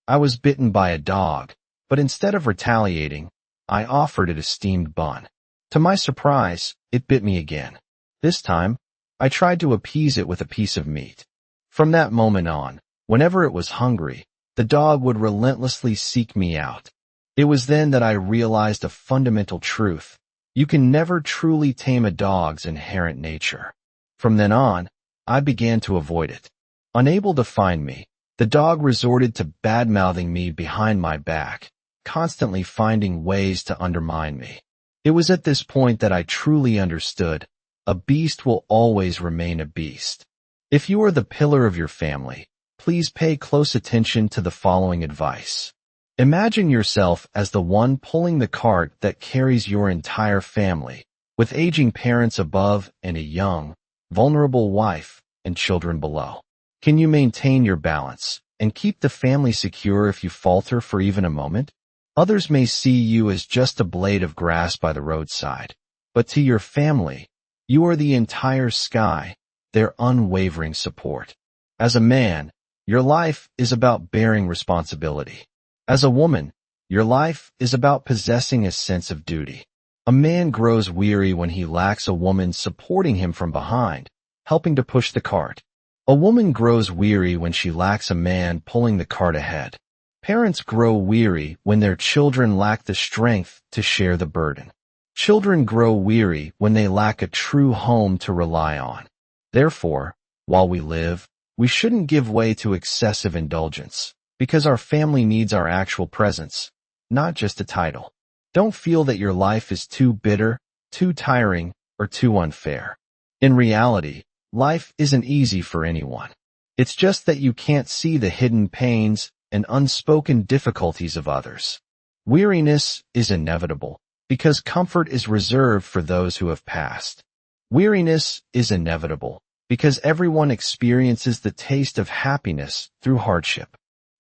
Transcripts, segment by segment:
I was bitten by a dog, but instead of retaliating, I offered it a steamed bun. To my surprise, it bit me again. This time, I tried to appease it with a piece of meat. From that moment on, whenever it was hungry, the dog would relentlessly seek me out. It was then that I realized a fundamental truth. You can never truly tame a dog's inherent nature. From then on, I began to avoid it. Unable to find me, the dog resorted to bad-mouthing me behind my back, constantly finding ways to undermine me. It was at this point that I truly understood, a beast will always remain a beast. If you are the pillar of your family, please pay close attention to the following advice. Imagine yourself as the one pulling the cart that carries your entire family, with aging parents above and a young, vulnerable wife and children below. Can you maintain your balance and keep the family secure if you falter for even a moment? Others may see you as just a blade of grass by the roadside, but to your family, you are the entire sky, their unwavering support. As a man, your life is about bearing responsibility. As a woman, your life is about possessing a sense of duty. A man grows weary when he lacks a woman supporting him from behind, helping to push the cart. A woman grows weary when she lacks a man pulling the cart ahead. Parents grow weary when their children lack the strength to share the burden. Children grow weary when they lack a true home to rely on. Therefore, while we live, we shouldn't give way to excessive indulgence, because our family needs our actual presence, not just a title. Don't feel that your life is too bitter, too tiring, or too unfair. In reality, life isn't easy for anyone. It's just that you can't see the hidden pains and unspoken difficulties of others. Weariness is inevitable, because comfort is reserved for those who have passed. Weariness is inevitable, because everyone experiences the taste of happiness through hardship.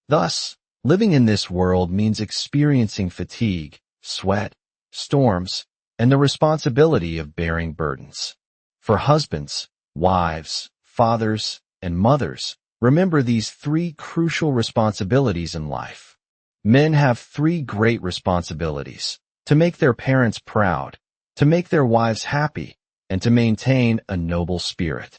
Thus, living in this world means experiencing fatigue, sweat, storms, and the responsibility of bearing burdens. For husbands, wives, fathers, and mothers, remember these three crucial responsibilities in life. Men have three great responsibilities: to make their parents proud, to make their wives happy, and to maintain a noble spirit.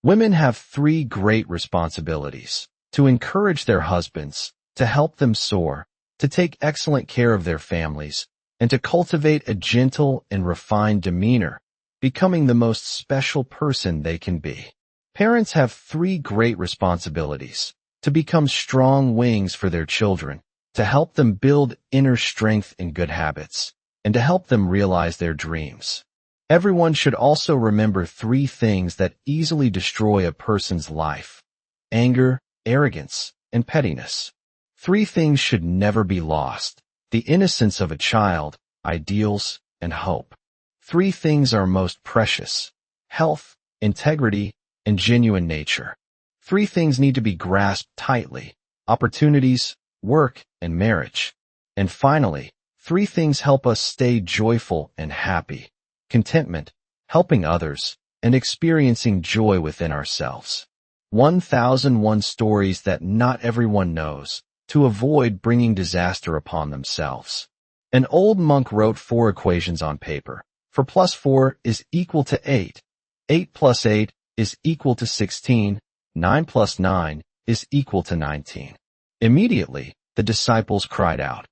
Women have three great responsibilities: to encourage their husbands, to help them soar, to take excellent care of their families, and to cultivate a gentle and refined demeanor, becoming the most special person they can be. Parents have three great responsibilities: to become strong wings for their children, to help them build inner strength and good habits, and to help them realize their dreams. Everyone should also remember three things that easily destroy a person's life: anger, arrogance, and pettiness. Three things should never be lost: the innocence of a child, ideals, and hope. Three things are most precious: health, integrity, and genuine nature. Three things need to be grasped tightly: opportunities, work, and marriage. And finally, three things help us stay joyful and happy: contentment, helping others, and experiencing joy within ourselves. 1001 stories that not everyone knows, to avoid bringing disaster upon themselves. An old monk wrote 4 equations on paper. 4 plus 4 is equal to 8. 8 plus 8 is equal to 16. 9 plus 9 is equal to 19. Immediately, the disciples cried out,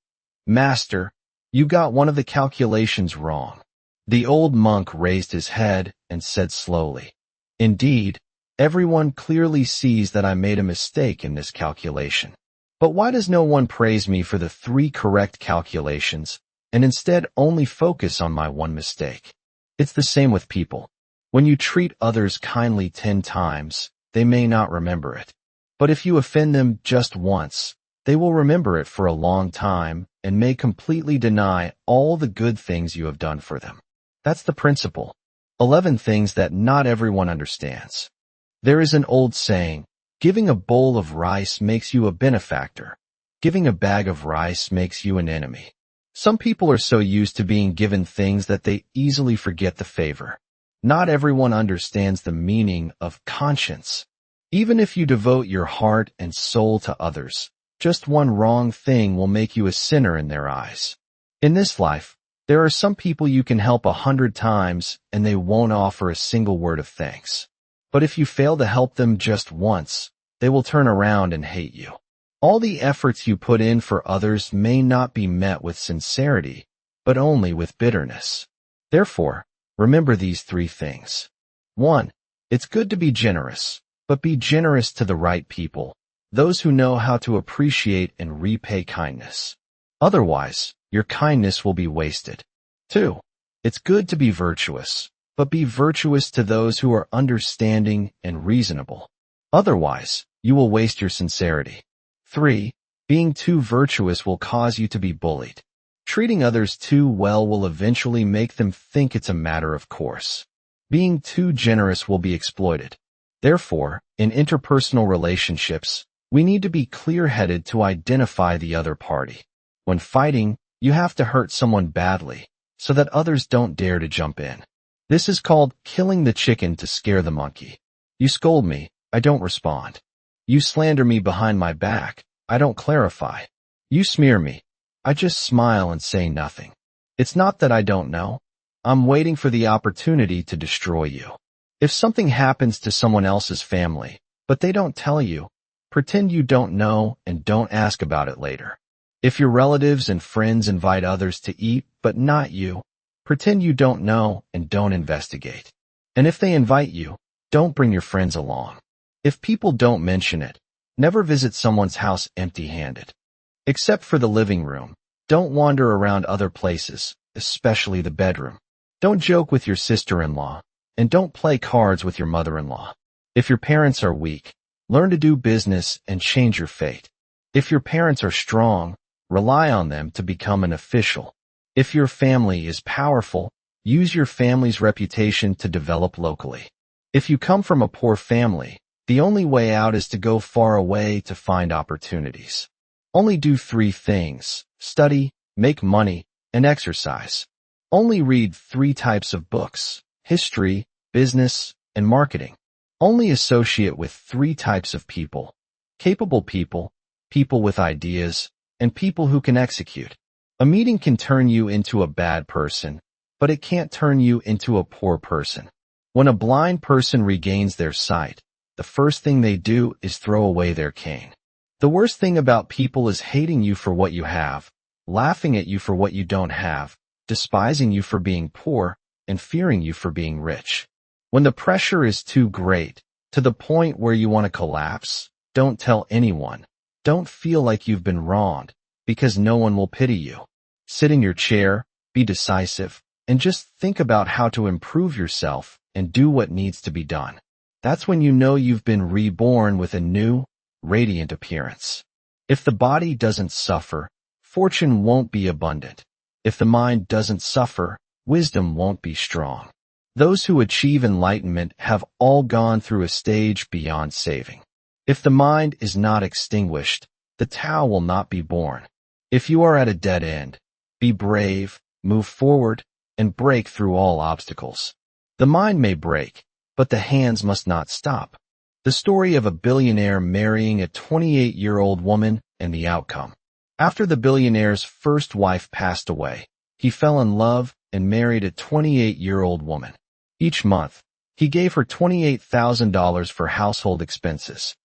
"Master, you got one of the calculations wrong." The old monk raised his head and said slowly, "Indeed, everyone clearly sees that I made a mistake in this calculation. But why does no one praise me for the 3 correct calculations and instead only focus on my one mistake?" It's the same with people. When you treat others kindly 10 times, they may not remember it. But if you offend them just once, they will remember it for a long time and may completely deny all the good things you have done for them. That's the principle. 11 things that not everyone understands. There is an old saying, giving a bowl of rice makes you a benefactor. Giving a bag of rice makes you an enemy. Some people are so used to being given things that they easily forget the favor. Not everyone understands the meaning of conscience. Even if you devote your heart and soul to others, Just one wrong thing will make you a sinner in their eyes. In this life, there are some people you can help 100 times and they won't offer a single word of thanks. But if you fail to help them just once, they will turn around and hate you. All the efforts you put in for others may not be met with sincerity, but only with bitterness. Therefore, remember these 3 things. 1. It's good to be generous, but be generous to the right people, those who know how to appreciate and repay kindness. Otherwise, your kindness will be wasted. 2. It's good to be virtuous, but be virtuous to those who are understanding and reasonable. Otherwise, you will waste your sincerity. 3. Being too virtuous will cause you to be bullied. Treating others too well will eventually make them think it's a matter of course. Being too generous will be exploited. Therefore, in interpersonal relationships, we need to be clear-headed to identify the other party. When fighting, you have to hurt someone badly, so that others don't dare to jump in. This is called killing the chicken to scare the monkey. You scold me, I don't respond. You slander me behind my back, I don't clarify. You smear me, I just smile and say nothing. It's not that I don't know. I'm waiting for the opportunity to destroy you. If something happens to someone else's family, but they don't tell you, pretend you don't know and don't ask about it later. If your relatives and friends invite others to eat, but not you, pretend you don't know and don't investigate. And if they invite you, don't bring your friends along. If people don't mention it, never visit someone's house empty-handed. Except for the living room, don't wander around other places, especially the bedroom. Don't joke with your sister-in-law, and don't play cards with your mother-in-law. If your parents are weak, learn to do business and change your fate. If your parents are strong, rely on them to become an official. If your family is powerful, use your family's reputation to develop locally. If you come from a poor family, the only way out is to go far away to find opportunities. Only do 3 things: study, make money, and exercise. Only read 3 types of books: history, business, and marketing. Only associate with 3 types of people: capable people, people with ideas, and people who can execute. A meeting can turn you into a bad person, but it can't turn you into a poor person. When a blind person regains their sight, the first thing they do is throw away their cane. The worst thing about people is hating you for what you have, laughing at you for what you don't have, despising you for being poor, and fearing you for being rich. When the pressure is too great, to the point where you want to collapse, don't tell anyone. Don't feel like you've been wronged, because no one will pity you. Sit in your chair, be decisive, and just think about how to improve yourself and do what needs to be done. That's when you know you've been reborn with a new, radiant appearance. If the body doesn't suffer, fortune won't be abundant. If the mind doesn't suffer, wisdom won't be strong. Those who achieve enlightenment have all gone through a stage beyond saving. If the mind is not extinguished, the Tao will not be born. If you are at a dead end, be brave, move forward, and break through all obstacles. The mind may break, but the hands must not stop. The story of a billionaire marrying a 28-year-old woman and the outcome. After the billionaire's first wife passed away, he fell in love and married a 28-year-old woman. Each month, he gave her $28,000 for household expenses.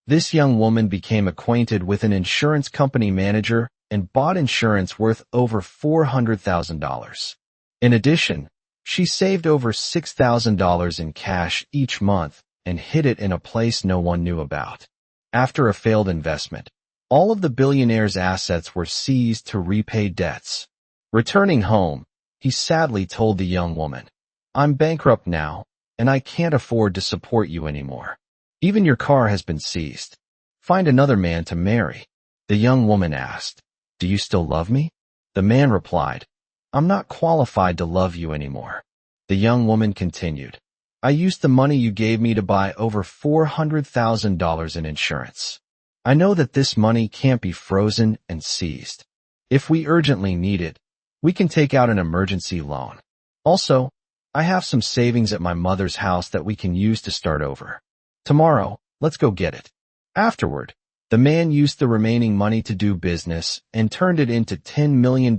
This young woman became acquainted with an insurance company manager and bought insurance worth over $400,000. In addition, she saved over $6,000 in cash each month and hid it in a place no one knew about. After a failed investment, all of the billionaire's assets were seized to repay debts. Returning home, he sadly told the young woman, "I'm bankrupt now, and I can't afford to support you anymore. Even your car has been seized. Find another man to marry." The young woman asked, "Do you still love me?" The man replied, "I'm not qualified to love you anymore." The young woman continued, "I used the money you gave me to buy over $400,000 in insurance. I know that this money can't be frozen and seized. If we urgently need it, we can take out an emergency loan. Also, I have some savings at my mother's house that we can use to start over. Tomorrow, let's go get it. Afterward, The man used the remaining money to do business and turned it into $10 million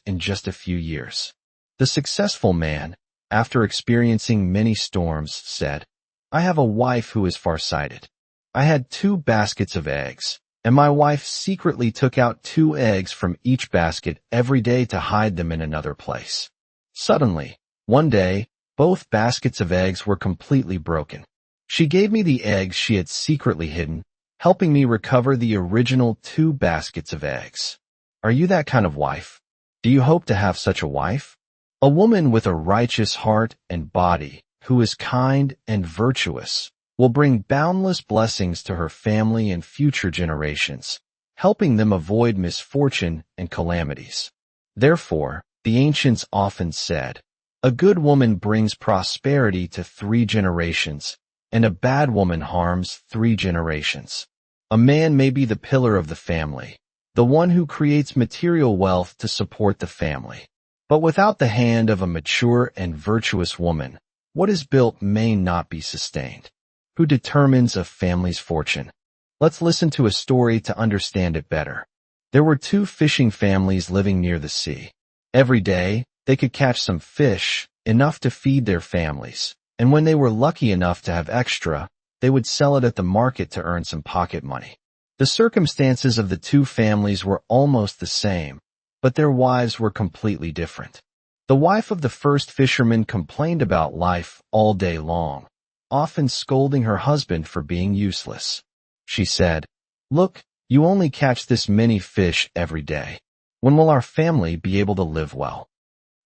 in just a few years. The successful man, after experiencing many storms, said, "I have a wife who is farsighted. I had 2 baskets of eggs, and my wife secretly took out 2 eggs from each basket every day to hide them in another place. Suddenly, one day, both baskets of eggs were completely broken. She gave me the eggs she had secretly hidden, helping me recover the original 2 baskets of eggs." Are you that kind of wife? Do you hope to have such a wife? A woman with a righteous heart and body, who is kind and virtuous, will bring boundless blessings to her family and future generations, helping them avoid misfortune and calamities. Therefore, the ancients often said, "A good woman brings prosperity to 3 generations, and a bad woman harms 3 generations." A man may be the pillar of the family, the one who creates material wealth to support the family. But without the hand of a mature and virtuous woman, what is built may not be sustained. Who determines a family's fortune? Let's listen to a story to understand it better. There were 2 fishing families living near the sea. Every day, they could catch some fish, enough to feed their families, and when they were lucky enough to have extra, they would sell it at the market to earn some pocket money. The circumstances of the 2 families were almost the same, but their wives were completely different. The wife of the first fisherman complained about life all day long, often scolding her husband for being useless. She said, "Look, you only catch this many fish every day. When will our family be able to live well?"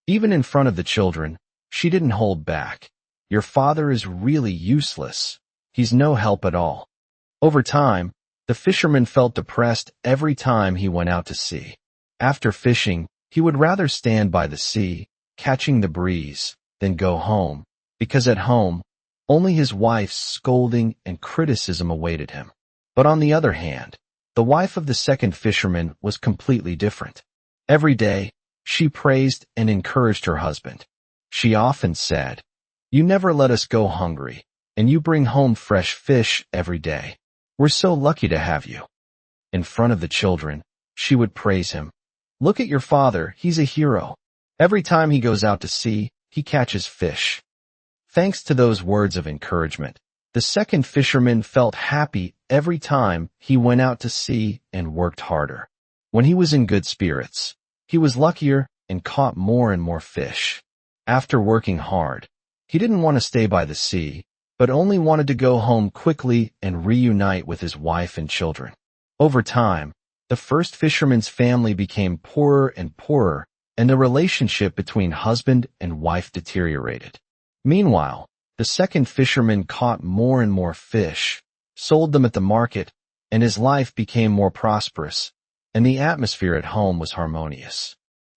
Even in front of the children, she didn't hold back. "Your father is really useless. He's no help at all." Over time, the fisherman felt depressed every time he went out to sea. After fishing, he would rather stand by the sea, catching the breeze, than go home, because at home, only his wife's scolding and criticism awaited him. But on the other hand, the wife of the second fisherman was completely different. Every day, she praised and encouraged her husband. She often said, "You never let us go hungry, and you bring home fresh fish every day. We're so lucky to have you." In front of the children, she would praise him. "Look at your father, he's a hero. Every time he goes out to sea, he catches fish." Thanks to those words of encouragement, the second fisherman felt happy every time he went out to sea and worked harder. When he was in good spirits, he was luckier and caught more and more fish. After working hard, he didn't want to stay by the sea, but only wanted to go home quickly and reunite with his wife and children. Over time, the first fisherman's family became poorer and poorer, and the relationship between husband and wife deteriorated. Meanwhile, the second fisherman caught more and more fish, sold them at the market, and his life became more prosperous, and the atmosphere at home was harmonious.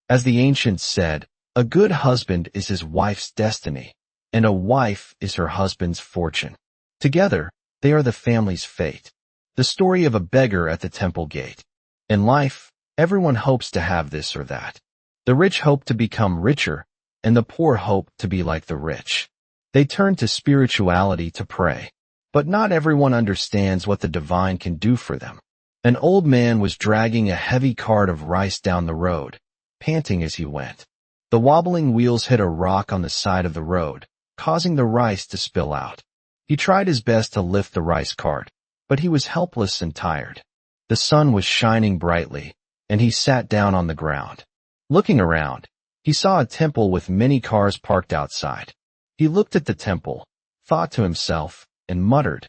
As the ancients said, a good husband is his wife's destiny, and a wife is her husband's fortune. Together, they are the family's fate. The story of a beggar at the temple gate. In life, everyone hopes to have this or that. The rich hope to become richer, and the poor hope to be like the rich. They turn to spirituality to pray, but not everyone understands what the divine can do for them. An old man was dragging a heavy cart of rice down the road, panting as he went. The wobbling wheels hit a rock on the side of the road, causing the rice to spill out. He tried his best to lift the rice cart, but he was helpless and tired. The sun was shining brightly, and he sat down on the ground. Looking around, he saw a temple with many cars parked outside. He looked at the temple, thought to himself, and muttered,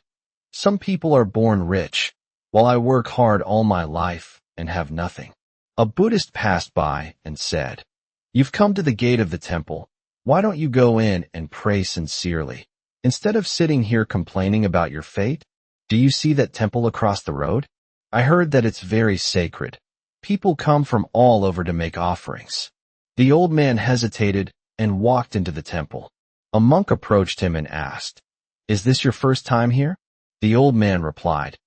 "Some people are born rich, while I work hard all my life and have nothing." A Buddhist passed by and said, "You've come to the gate of the temple. Why don't you go in and pray sincerely, instead of sitting here complaining about your fate? Do you see that temple across the road? I heard that it's very sacred. People come from all over to make offerings." The old man hesitated and walked into the temple. A monk approached him and asked, "Is this your first time here?" The old man replied,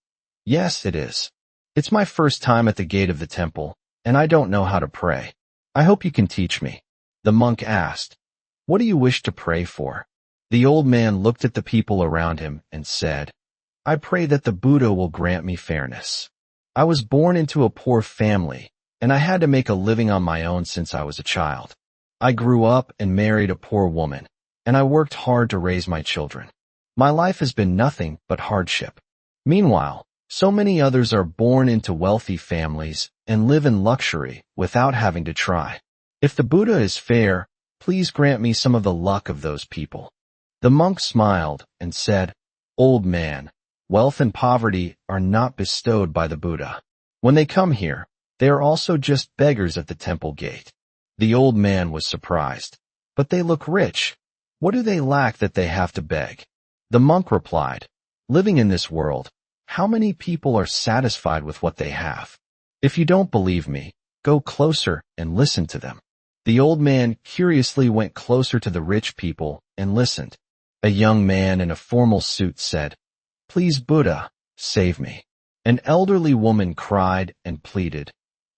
"Yes, it is. It's my first time at the gate of the temple, and I don't know how to pray. I hope you can teach me." The monk asked, "What do you wish to pray for?" The old man looked at the people around him and said, I pray that the Buddha will grant me fairness. I was born into a poor family, and I had to make a living on my own since I was a child. I grew up and married a poor woman, and I worked hard to raise my children. My life has been nothing but hardship. Meanwhile, so many others are born into wealthy families and live in luxury without having to try. If the Buddha is fair, please grant me some of the luck of those people. The monk smiled and said, Old man, wealth and poverty are not bestowed by the Buddha. When they come here, they are also just beggars at the temple gate. The old man was surprised. But they look rich. What do they lack that they have to beg? The monk replied, Living in this world, how many people are satisfied with what they have? If you don't believe me, go closer and listen to them. The old man curiously went closer to the rich people and listened. A young man in a formal suit said, Please Buddha, save me. An elderly woman cried and pleaded,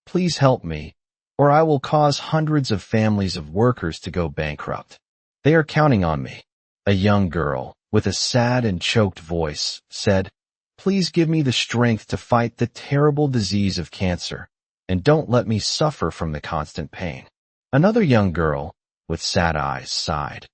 Please help me, or I will cause hundreds of families of workers to go bankrupt. They are counting on me. A young girl, with a sad and choked voice, said, Please give me the strength to fight the terrible disease of cancer, and don't let me suffer from the constant pain. Another young girl, with sad eyes, sighed,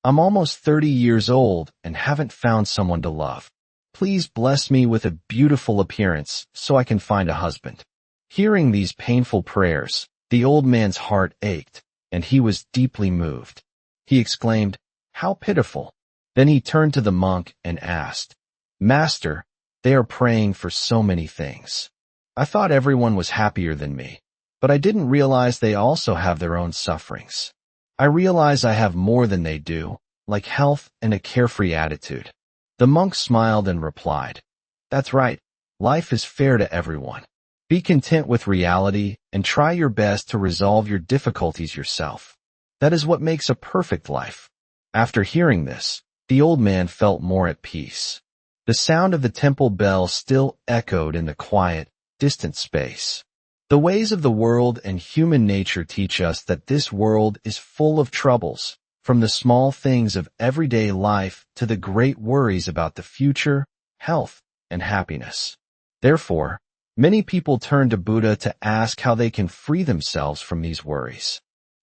I'm almost 30 years old and haven't found someone to love. Please bless me with a beautiful appearance so I can find a husband. Hearing these painful prayers, the old man's heart ached, and he was deeply moved. He exclaimed, How pitiful! Then he turned to the monk and asked, Master, they are praying for so many things. I thought everyone was happier than me, but I didn't realize they also have their own sufferings. I realize I have more than they do, like health and a carefree attitude. The monk smiled and replied, That's right, life is fair to everyone. Be content with reality and try your best to resolve your difficulties yourself. That is what makes a perfect life. After hearing this, the old man felt more at peace. The sound of the temple bell still echoed in the quiet, distant space. The ways of the world and human nature teach us that this world is full of troubles, from the small things of everyday life to the great worries about the future, health, and happiness. Therefore, many people turn to Buddha to ask how they can free themselves from these worries.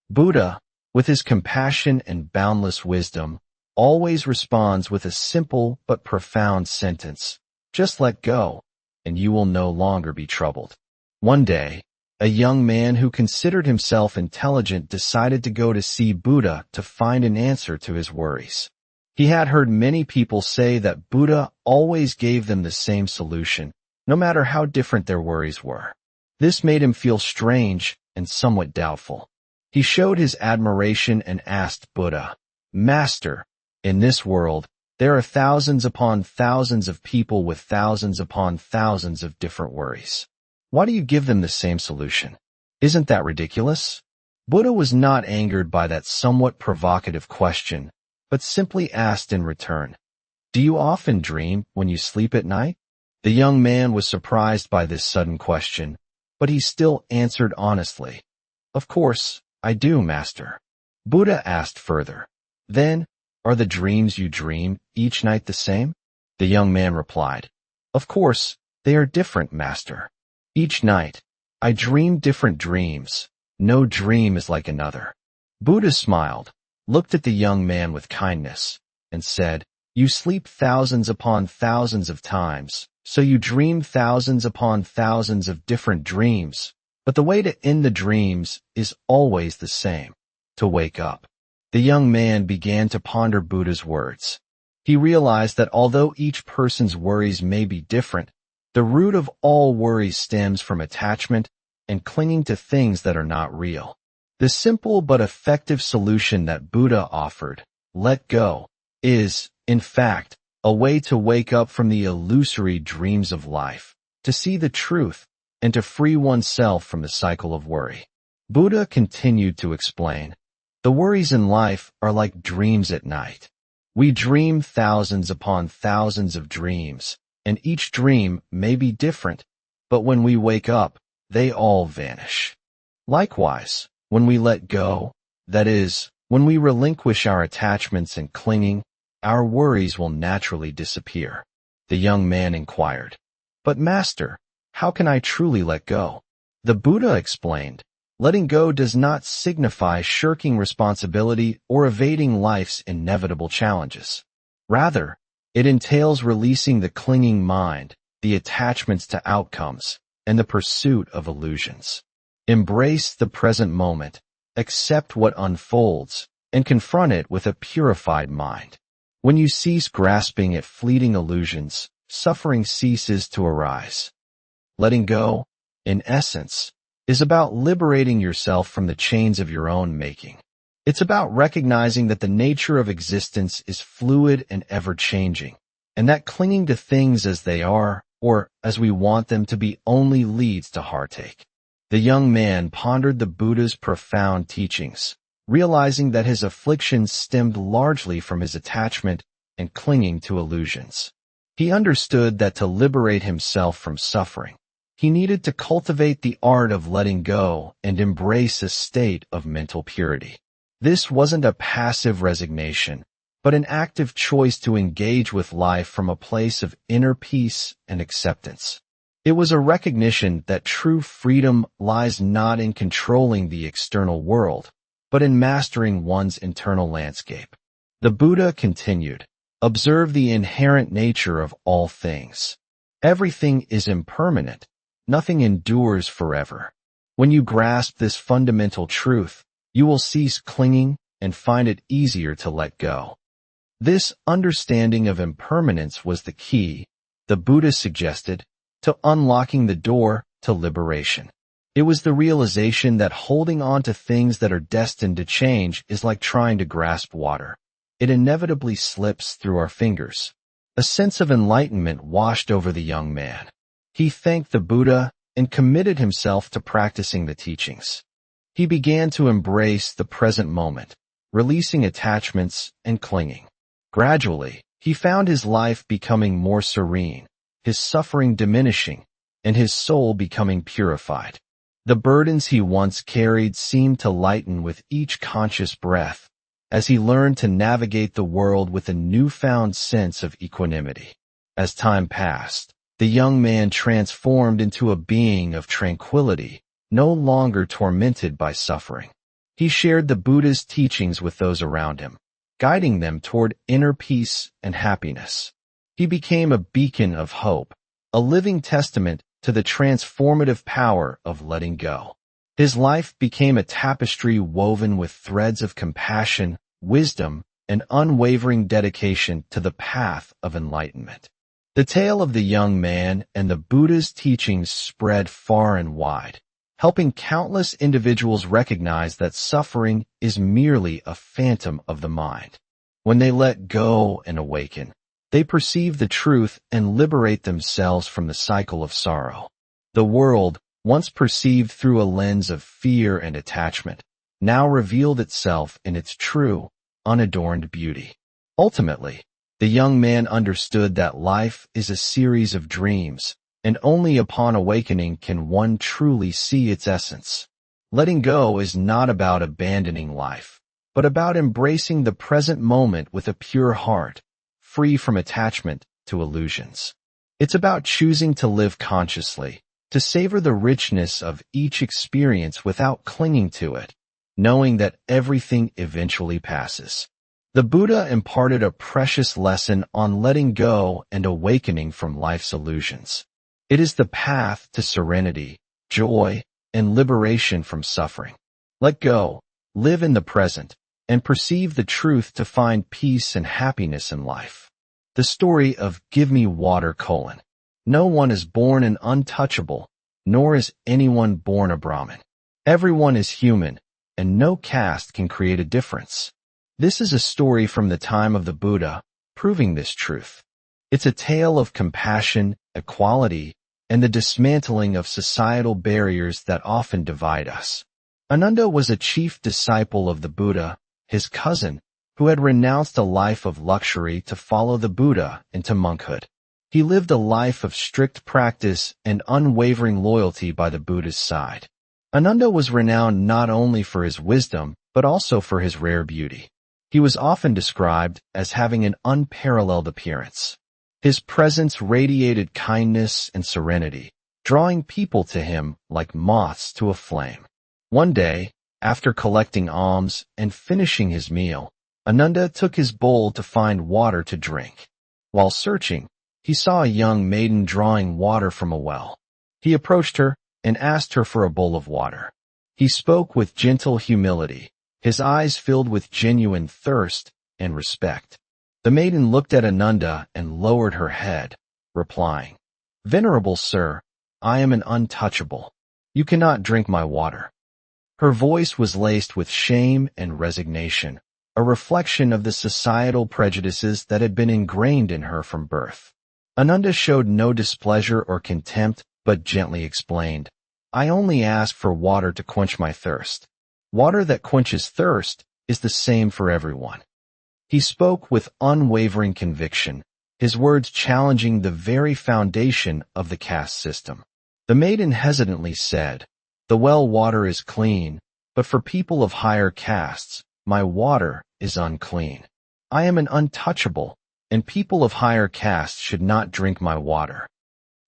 Buddha, with his compassion and boundless wisdom, always responds with a simple but profound sentence, Just let go, and you will no longer be troubled. One day, a young man who considered himself intelligent decided to go to see Buddha to find an answer to his worries. He had heard many people say that Buddha always gave them the same solution, no matter how different their worries were. This made him feel strange and somewhat doubtful. He showed his admiration and asked Buddha, Master, in this world, there are thousands upon thousands of people with thousands upon thousands of different worries. Why do you give them the same solution? Isn't that ridiculous? Buddha was not angered by that somewhat provocative question, but simply asked in return, Do you often dream when you sleep at night? The young man was surprised by this sudden question, but he still answered honestly, Of course, I do, Master. Buddha asked further, Then, are the dreams you dream each night the same? The young man replied, Of course, they are different, Master. Each night, I dream different dreams. No dream is like another. Buddha smiled, looked at the young man with kindness, and said, You sleep thousands upon thousands of times, so you dream thousands upon thousands of different dreams, but the way to end the dreams is always the same, to wake up. The young man began to ponder Buddha's words. He realized that although each person's worries may be different, the root of all worries stems from attachment and clinging to things that are not real. The simple but effective solution that Buddha offered, let go, is, in fact, a way to wake up from the illusory dreams of life, to see the truth, and to free oneself from the cycle of worry. Buddha continued to explain, The worries in life are like dreams at night. We dream thousands upon thousands of dreams, and each dream may be different, but when we wake up, they all vanish. Likewise, when we let go, that is, when we relinquish our attachments and clinging, our worries will naturally disappear. The young man inquired. But master, how can I truly let go? The Buddha explained, letting go does not signify shirking responsibility or evading life's inevitable challenges. Rather, it entails releasing the clinging mind, the attachments to outcomes, and the pursuit of illusions. Embrace the present moment, accept what unfolds, and confront it with a purified mind. When you cease grasping at fleeting illusions, suffering ceases to arise. Letting go, in essence, is about liberating yourself from the chains of your own making. It's about recognizing that the nature of existence is fluid and ever-changing, and that clinging to things as they are, or as we want them to be, only leads to heartache. The young man pondered the Buddha's profound teachings, realizing that his afflictions stemmed largely from his attachment and clinging to illusions. He understood that to liberate himself from suffering, he needed to cultivate the art of letting go and embrace a state of mental purity. This wasn't a passive resignation, but an active choice to engage with life from a place of inner peace and acceptance. It was a recognition that true freedom lies not in controlling the external world, but in mastering one's internal landscape. The Buddha continued, observe the inherent nature of all things. Everything is impermanent. Nothing endures forever. When you grasp this fundamental truth, you will cease clinging and find it easier to let go. This understanding of impermanence was the key, the Buddha suggested, to unlocking the door to liberation. It was the realization that holding on to things that are destined to change is like trying to grasp water. It inevitably slips through our fingers. A sense of enlightenment washed over the young man. He thanked the Buddha and committed himself to practicing the teachings. He began to embrace the present moment, releasing attachments and clinging. Gradually, he found his life becoming more serene, his suffering diminishing, and his soul becoming purified. The burdens he once carried seemed to lighten with each conscious breath, as he learned to navigate the world with a newfound sense of equanimity. As time passed, the young man transformed into a being of tranquility, no longer tormented by suffering. He shared the Buddha's teachings with those around him, guiding them toward inner peace and happiness. He became a beacon of hope, a living testament to the transformative power of letting go. His life became a tapestry woven with threads of compassion, wisdom, and unwavering dedication to the path of enlightenment. The tale of the young man and the Buddha's teachings spread far and wide, helping countless individuals recognize that suffering is merely a phantom of the mind. When they let go and awaken, they perceive the truth and liberate themselves from the cycle of sorrow. The world, once perceived through a lens of fear and attachment, now revealed itself in its true, unadorned beauty. Ultimately, the young man understood that life is a series of dreams, and only upon awakening can one truly see its essence. Letting go is not about abandoning life, but about embracing the present moment with a pure heart, free from attachment to illusions. It's about choosing to live consciously, to savor the richness of each experience without clinging to it, knowing that everything eventually passes. The Buddha imparted a precious lesson on letting go and awakening from life's illusions. It is the path to serenity, joy, and liberation from suffering. Let go, live in the present, and perceive the truth to find peace and happiness in life. The story of Give Me Water: No one is born an untouchable, nor is anyone born a Brahmin. Everyone is human, and no caste can create a difference. This is a story from the time of the Buddha, proving this truth. It's a tale of compassion, equality, and the dismantling of societal barriers that often divide us. Ananda was a chief disciple of the Buddha, his cousin, who had renounced a life of luxury to follow the Buddha into monkhood. He lived a life of strict practice and unwavering loyalty by the Buddha's side. Ananda was renowned not only for his wisdom, but also for his rare beauty. He was often described as having an unparalleled appearance. His presence radiated kindness and serenity, drawing people to him like moths to a flame. One day, after collecting alms and finishing his meal, Ananda took his bowl to find water to drink. While searching, he saw a young maiden drawing water from a well. He approached her and asked her for a bowl of water. He spoke with gentle humility, his eyes filled with genuine thirst and respect. The maiden looked at Ananda and lowered her head, replying, "Venerable sir, I am an untouchable. You cannot drink my water." Her voice was laced with shame and resignation, a reflection of the societal prejudices that had been ingrained in her from birth. Ananda showed no displeasure or contempt, but gently explained, "I only ask for water to quench my thirst. Water that quenches thirst is the same for everyone." He spoke with unwavering conviction, his words challenging the very foundation of the caste system. The maiden hesitantly said, "The well water is clean, but for people of higher castes, my water is unclean. I am an untouchable, and people of higher castes should not drink my water."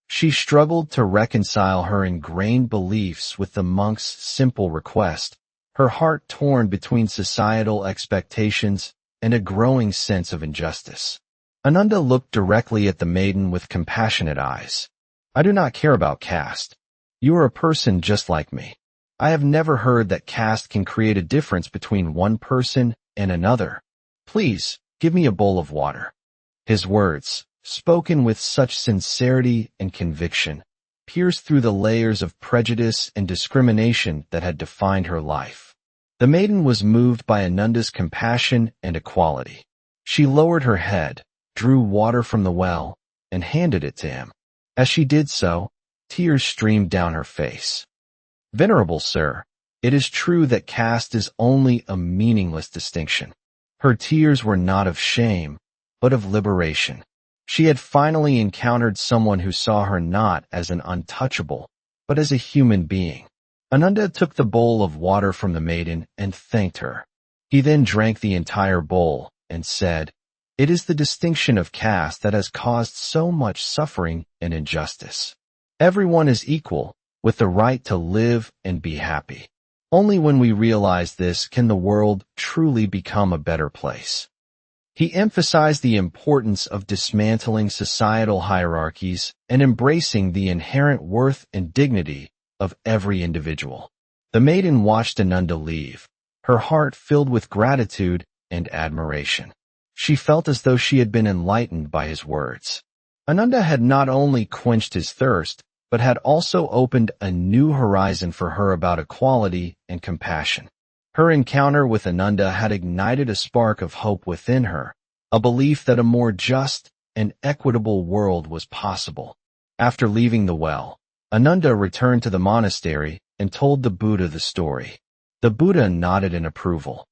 She struggled to reconcile her ingrained beliefs with the monk's simple request, her heart torn between societal expectations and a growing sense of injustice. Ananda looked directly at the maiden with compassionate eyes. "I do not care about caste. You are a person just like me. I have never heard that caste can create a difference between one person and another. Please, give me a bowl of water." His words, spoken with such sincerity and conviction, pierced through the layers of prejudice and discrimination that had defined her life. The maiden was moved by Ananda's compassion and equality. She lowered her head, drew water from the well, and handed it to him. As she did so, tears streamed down her face. "Venerable sir, it is true that caste is only a meaningless distinction." Her tears were not of shame, but of liberation. She had finally encountered someone who saw her not as an untouchable, but as a human being. Ananda took the bowl of water from the maiden and thanked her. He then drank the entire bowl and said, "It is the distinction of caste that has caused so much suffering and injustice. Everyone is equal, with the right to live and be happy. Only when we realize this can the world truly become a better place." He emphasized the importance of dismantling societal hierarchies and embracing the inherent worth and dignity of every individual. The maiden watched Ananda leave, her heart filled with gratitude and admiration. She felt as though she had been enlightened by his words. Ananda had not only quenched his thirst, but had also opened a new horizon for her about equality and compassion. Her encounter with Ananda had ignited a spark of hope within her, a belief that a more just and equitable world was possible. After leaving the well, Ananda returned to the monastery and told the Buddha the story. The Buddha nodded in approval.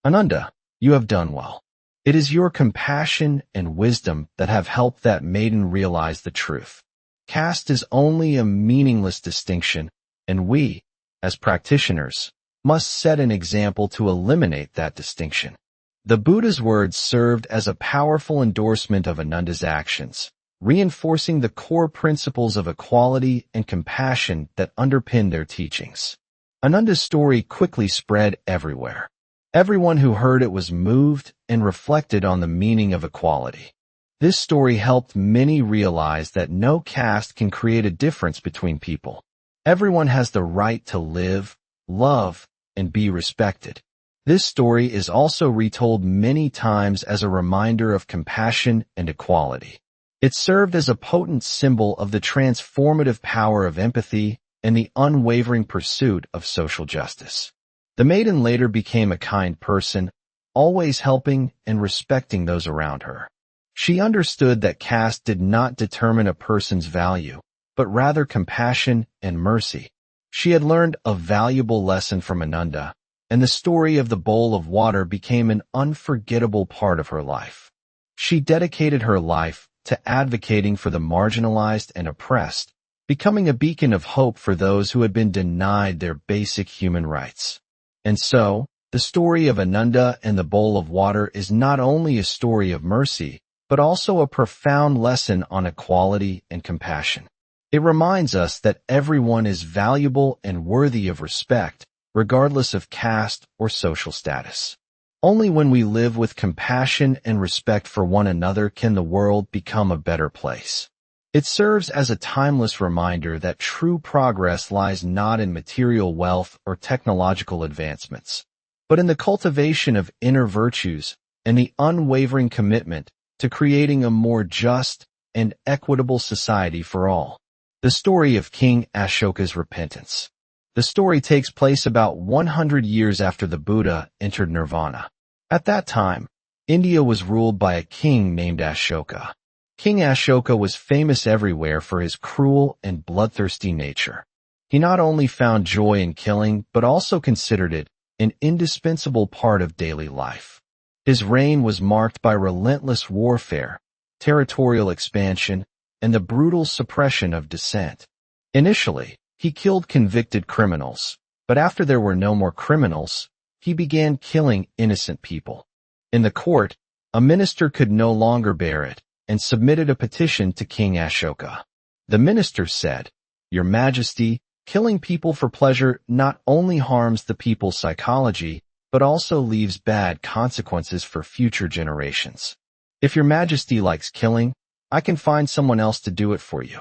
"Ananda, you have done well. It is your compassion and wisdom that have helped that maiden realize the truth. Caste is only a meaningless distinction, and we, as practitioners, must set an example to eliminate that distinction." The Buddha's words served as a powerful endorsement of Ananda's actions, reinforcing the core principles of equality and compassion that underpin their teachings. Ananda's story quickly spread everywhere. Everyone who heard it was moved and reflected on the meaning of equality. This story helped many realize that no caste can create a difference between people. Everyone has the right to live, love, and be respected. This story is also retold many times as a reminder of compassion and equality. It served as a potent symbol of the transformative power of empathy and the unwavering pursuit of social justice. The maiden later became a kind person, always helping and respecting those around her. She understood that caste did not determine a person's value, but rather compassion and mercy. She had learned a valuable lesson from Ananda, and the story of the bowl of water became an unforgettable part of her life. She dedicated her life to advocating for the marginalized and oppressed, becoming a beacon of hope for those who had been denied their basic human rights. And so, the story of Ananda and the bowl of water is not only a story of mercy, but also a profound lesson on equality and compassion. It reminds us that everyone is valuable and worthy of respect, regardless of caste or social status. Only when we live with compassion and respect for one another can the world become a better place. It serves as a timeless reminder that true progress lies not in material wealth or technological advancements, but in the cultivation of inner virtues and the unwavering commitment to creating a more just and equitable society for all. The story of King Ashoka's repentance. The story takes place about 100 years after the Buddha entered nirvana. At that time, India was ruled by a king named Ashoka. King Ashoka was famous everywhere for his cruel and bloodthirsty nature. He not only found joy in killing, but also considered it an indispensable part of daily life. His reign was marked by relentless warfare, territorial expansion, and the brutal suppression of dissent. Initially, he killed convicted criminals, but after there were no more criminals, he began killing innocent people. In the court, a minister could no longer bear it and submitted a petition to King Ashoka. The minister said, "Your Majesty, killing people for pleasure not only harms the people's psychology, but also leaves bad consequences for future generations. If your Majesty likes killing, I can find someone else to do it for you."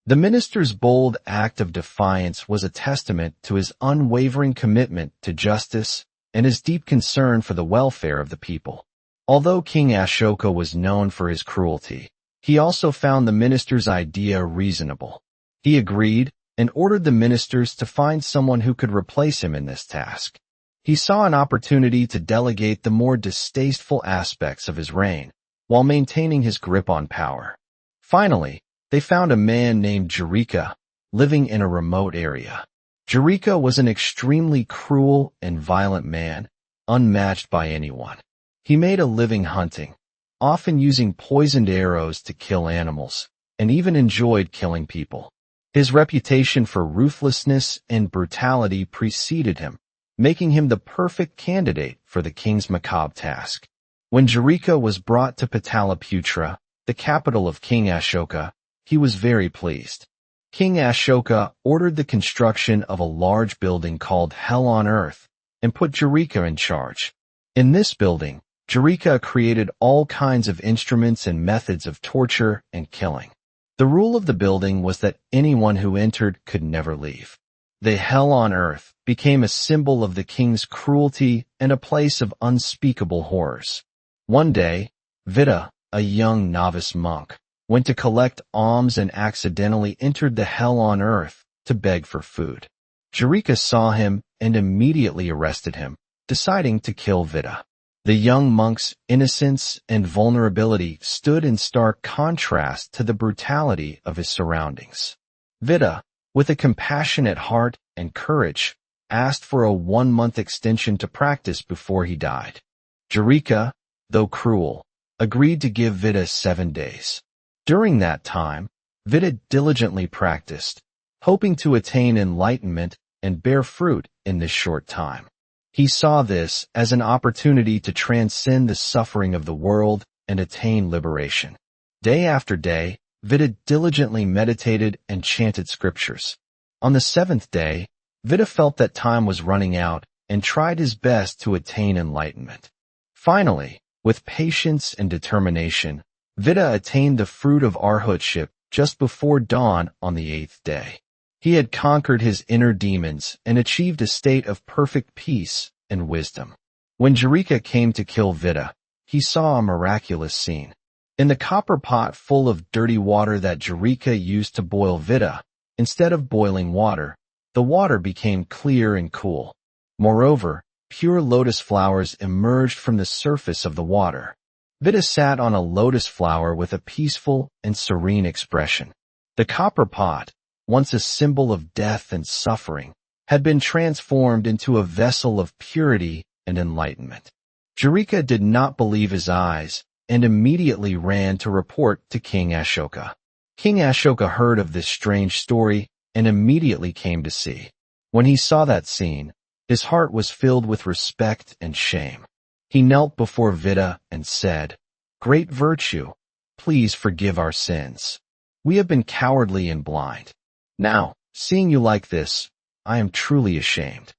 The minister's bold act of defiance was a testament to his unwavering commitment to justice and his deep concern for the welfare of the people. Although King Ashoka was known for his cruelty, he also found the minister's idea reasonable. He agreed and ordered the ministers to find someone who could replace him in this task. He saw an opportunity to delegate the more distasteful aspects of his reign, while maintaining his grip on power. Finally, they found a man named Jarika, living in a remote area. Jarika was an extremely cruel and violent man, unmatched by anyone. He made a living hunting, often using poisoned arrows to kill animals, and even enjoyed killing people. His reputation for ruthlessness and brutality preceded him, making him the perfect candidate for the king's macabre task. When Jarika was brought to Pataliputra, the capital of King Ashoka, he was very pleased. King Ashoka ordered the construction of a large building called Hell on Earth and put Jarika in charge. In this building, Jarika created all kinds of instruments and methods of torture and killing. The rule of the building was that anyone who entered could never leave. The Hell on Earth became a symbol of the king's cruelty and a place of unspeakable horrors. One day, Vida, a young novice monk, went to collect alms and accidentally entered the Hell on Earth to beg for food. Jarika saw him and immediately arrested him, deciding to kill Vida. The young monk's innocence and vulnerability stood in stark contrast to the brutality of his surroundings. Vida, with a compassionate heart and courage, asked for a 1-month extension to practice before he died. Jarika, though cruel, agreed to give Vida 7 days. During that time, Vida diligently practiced, hoping to attain enlightenment and bear fruit in this short time. He saw this as an opportunity to transcend the suffering of the world and attain liberation. Day after day, Vida diligently meditated and chanted scriptures. On the 7th day, Vida felt that time was running out and tried his best to attain enlightenment. Finally, with patience and determination, Vida attained the fruit of arhatship just before dawn on the 8th day. He had conquered his inner demons and achieved a state of perfect peace and wisdom. When Jarika came to kill Vida, he saw a miraculous scene. In the copper pot full of dirty water that Jarika used to boil Vida, instead of boiling water, the water became clear and cool. Moreover, pure lotus flowers emerged from the surface of the water. Vida sat on a lotus flower with a peaceful and serene expression. The copper pot, once a symbol of death and suffering, had been transformed into a vessel of purity and enlightenment. Jarika did not believe his eyes and immediately ran to report to King Ashoka. King Ashoka heard of this strange story and immediately came to see. When he saw that scene, his heart was filled with respect and shame. He knelt before Vida and said, "Great virtue, Please forgive our sins. We have been cowardly and blind. Now, seeing you like this, I am truly ashamed."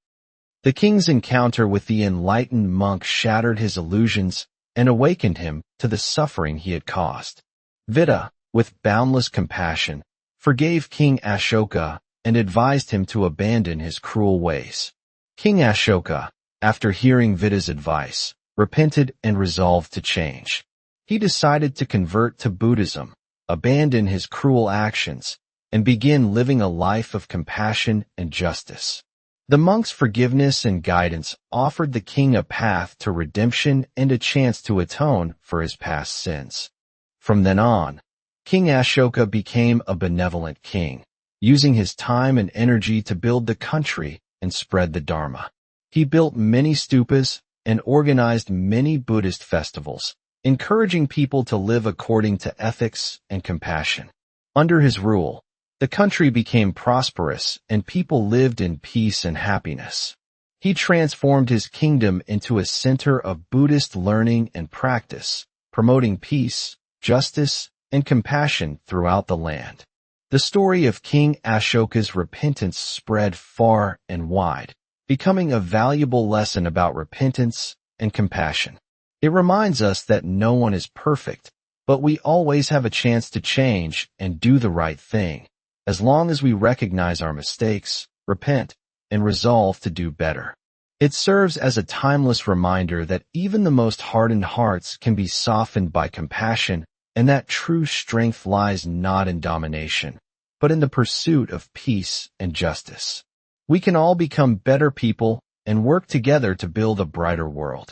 The king's encounter with the enlightened monk shattered his illusions and awakened him to the suffering he had caused. Vidya, with boundless compassion, forgave King Ashoka and advised him to abandon his cruel ways. King Ashoka, after hearing Vidya's advice, repented and resolved to change. He decided to convert to Buddhism, abandon his cruel actions, and begin living a life of compassion and justice. The monk's forgiveness and guidance offered the king a path to redemption and a chance to atone for his past sins. From then on, King Ashoka became a benevolent king, using his time and energy to build the country and spread the Dharma. He built many stupas and organized many Buddhist festivals, encouraging people to live according to ethics and compassion. Under his rule, the country became prosperous and people lived in peace and happiness. He transformed his kingdom into a center of Buddhist learning and practice, promoting peace, justice, and compassion throughout the land. The story of King Ashoka's repentance spread far and wide, becoming a valuable lesson about repentance and compassion. It reminds us that no one is perfect, but we always have a chance to change and do the right thing, as long as we recognize our mistakes, repent, and resolve to do better. It serves as a timeless reminder that even the most hardened hearts can be softened by compassion, and that true strength lies not in domination, but in the pursuit of peace and justice. We can all become better people and work together to build a brighter world.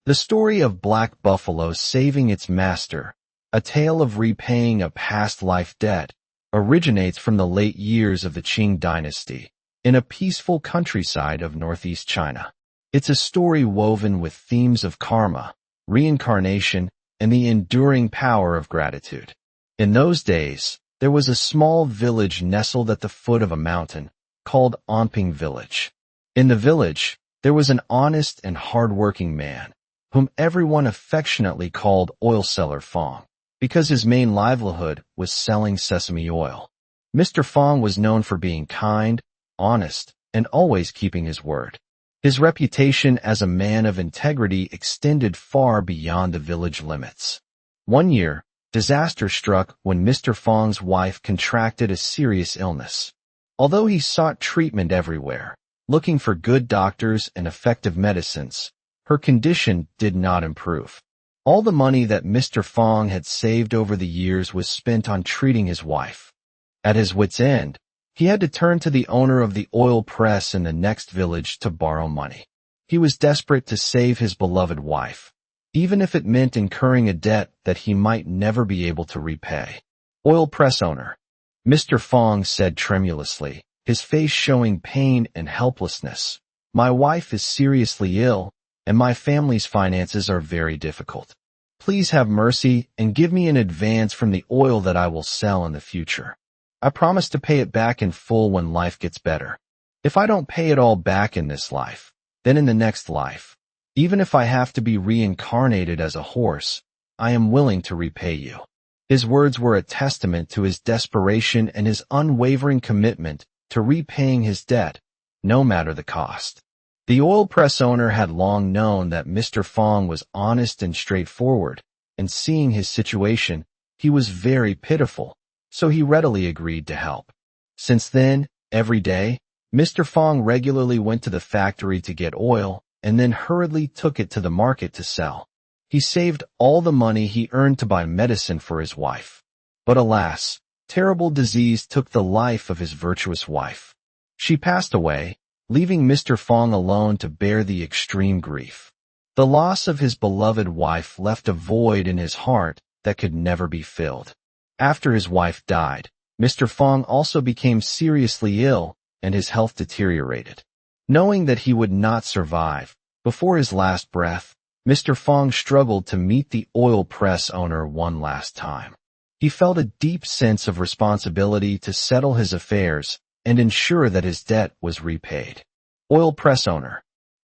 The story of Black Buffalo saving its master, a tale of repaying a past life debt, originates from the late years of the Qing dynasty, in a peaceful countryside of northeast China. It's a story woven with themes of karma, reincarnation, and the enduring power of gratitude. In those days, there was a small village nestled at the foot of a mountain, called Onping Village. In the village, there was an honest and hard-working man, whom everyone affectionately called Oil Seller Fong, because his main livelihood was selling sesame oil. Mr. Fong was known for being kind, honest, and always keeping his word. His reputation as a man of integrity extended far beyond the village limits. One year, disaster struck when Mr. Fong's wife contracted a serious illness. Although he sought treatment everywhere, looking for good doctors and effective medicines, her condition did not improve. All the money that Mr. Fong had saved over the years was spent on treating his wife. At his wit's end, he had to turn to the owner of the oil press in the next village to borrow money. He was desperate to save his beloved wife, even if it meant incurring a debt that he might never be able to repay. Oil press owner, Mr. Fong said tremulously, his face showing pain and helplessness, "My wife is seriously ill, and my family's finances are very difficult. Please have mercy and give me an advance from the oil that I will sell in the future. I promise to pay it back in full when life gets better. If I don't pay it all back in this life, then in the next life, even if I have to be reincarnated as a horse, I am willing to repay you." His words were a testament to his desperation and his unwavering commitment to repaying his debt, no matter the cost. The oil press owner had long known that Mr. Fong was honest and straightforward, and seeing his situation, he was very pitiful, so he readily agreed to help. Since then, every day, Mr. Fong regularly went to the factory to get oil and then hurriedly took it to the market to sell. He saved all the money he earned to buy medicine for his wife. But alas, terrible disease took the life of his virtuous wife. She passed away, leaving Mr. Fong alone to bear the extreme grief. The loss of his beloved wife left a void in his heart that could never be filled. After his wife died, Mr. Fong also became seriously ill and his health deteriorated. Knowing that he would not survive, before his last breath, Mr. Fong struggled to meet the oil press owner one last time. He felt a deep sense of responsibility to settle his affairs and ensure that his debt was repaid. Oil press owner,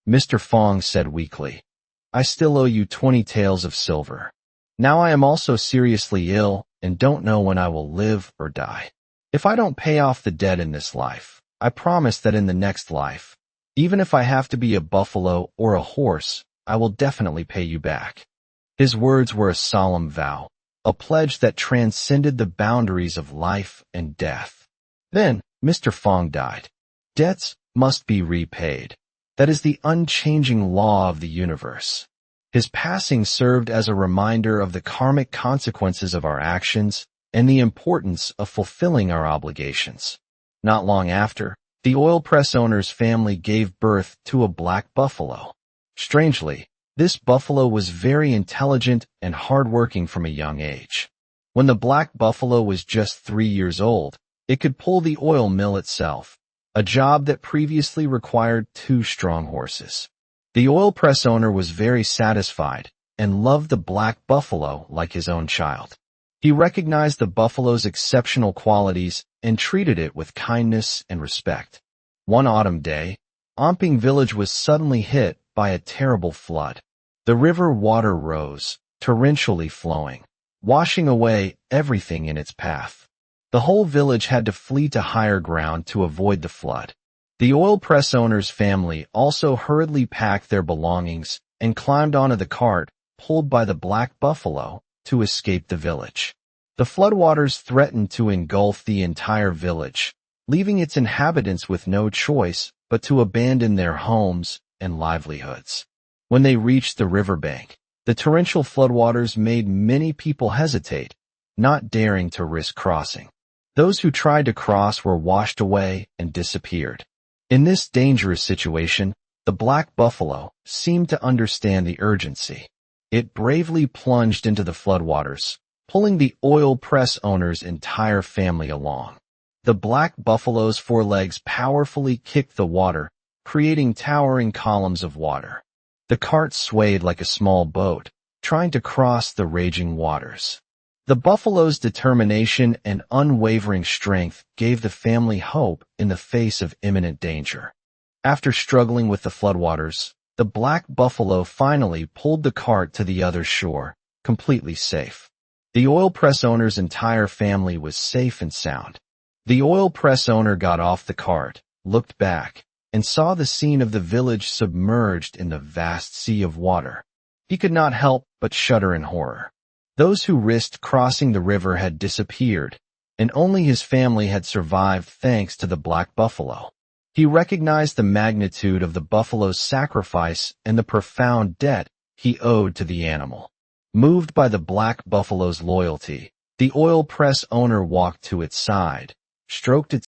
Mr. Fong said weakly, "I still owe you 20 taels of silver. Now I am also seriously ill and don't know when I will live or die. If I don't pay off the debt in this life, I promise that in the next life, even if I have to be a buffalo or a horse, I will definitely pay you back." His words were a solemn vow, a pledge that transcended the boundaries of life and death. Then, Mr. Fong died. Debts must be repaid. That is the unchanging law of the universe. His passing served as a reminder of the karmic consequences of our actions and the importance of fulfilling our obligations. Not long after, the oil press owner's family gave birth to a black buffalo. Strangely, this buffalo was very intelligent and hardworking from a young age. When the black buffalo was just 3 years old, it could pull the oil mill itself, a job that previously required 2 strong horses. The oil press owner was very satisfied and loved the black buffalo like his own child. He recognized the buffalo's exceptional qualities and treated it with kindness and respect. One autumn day, Omping village was suddenly hit by a terrible flood. The river water rose, torrentially flowing, washing away everything in its path. The whole village had to flee to higher ground to avoid the flood. The oil press owner's family also hurriedly packed their belongings and climbed onto the cart pulled by the black buffalo to escape the village. The floodwaters threatened to engulf the entire village, leaving its inhabitants with no choice but to abandon their homes and livelihoods. When they reached the riverbank, the torrential floodwaters made many people hesitate, not daring to risk crossing. Those who tried to cross were washed away and disappeared. In this dangerous situation, the black buffalo seemed to understand the urgency. It bravely plunged into the floodwaters, pulling the oil press owner's entire family along. The black buffalo's forelegs powerfully kicked the water, creating towering columns of water. The cart swayed like a small boat, trying to cross the raging waters. The buffalo's determination and unwavering strength gave the family hope in the face of imminent danger. After struggling with the floodwaters, the black buffalo finally pulled the cart to the other shore, completely safe. The oil press owner's entire family was safe and sound. The oil press owner got off the cart, looked back, and saw the scene of the village submerged in the vast sea of water. He could not help but shudder in horror. Those who risked crossing the river had disappeared, and only his family had survived thanks to the black buffalo. He recognized the magnitude of the buffalo's sacrifice and the profound debt he owed to the animal. Moved by the black buffalo's loyalty, the oil press owner walked to its side, stroked its